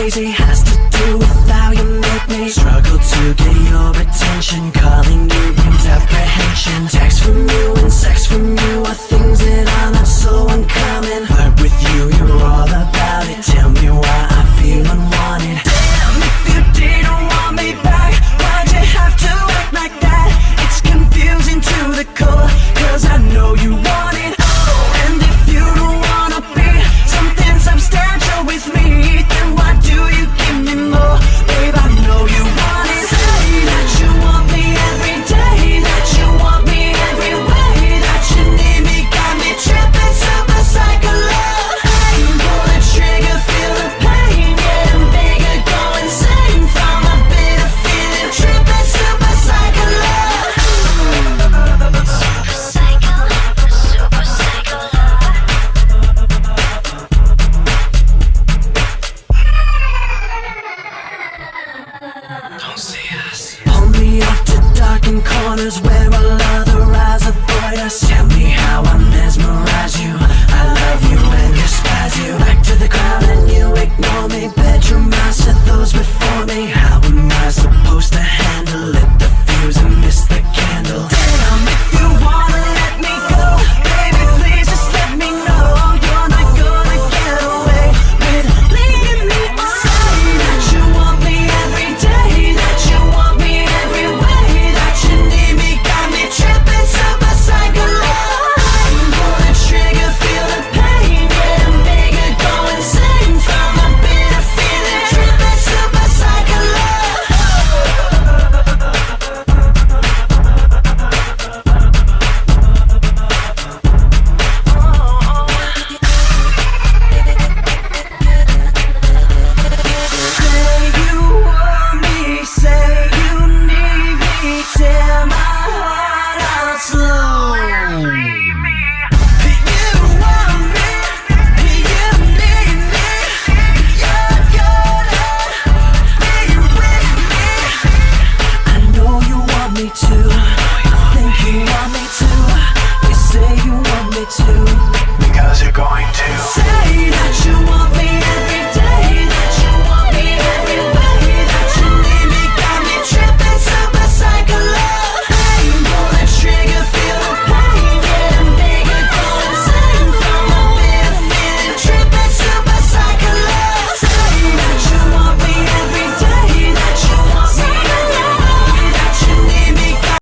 crazy has to do with how you make me struggle to get your attention. Calling you brings apprehension. Text from you and sex from you are things that are not so uncommon. Flirt with you, you're all about it. Tell me why I feel unwanted. Damn, if you didn't want me back, why'd you have to act like that? It's confusing to the core, cause I know you want it all. And if you don't wanna be something substantial with me, then why do you give me more? Babe, I know you want it. Say that you want me every day, that you want me every way, that you need me, got me tripping, super psycho love. Hey, pull the trigger, feel the pain, getting bigger, go insane from a bit of feeling, tripping, super psycho love. Super psycho, super psycho love. Don't see us. Pull me off to darkened corners where all other eyes avoid us. Tell me how I mesmerize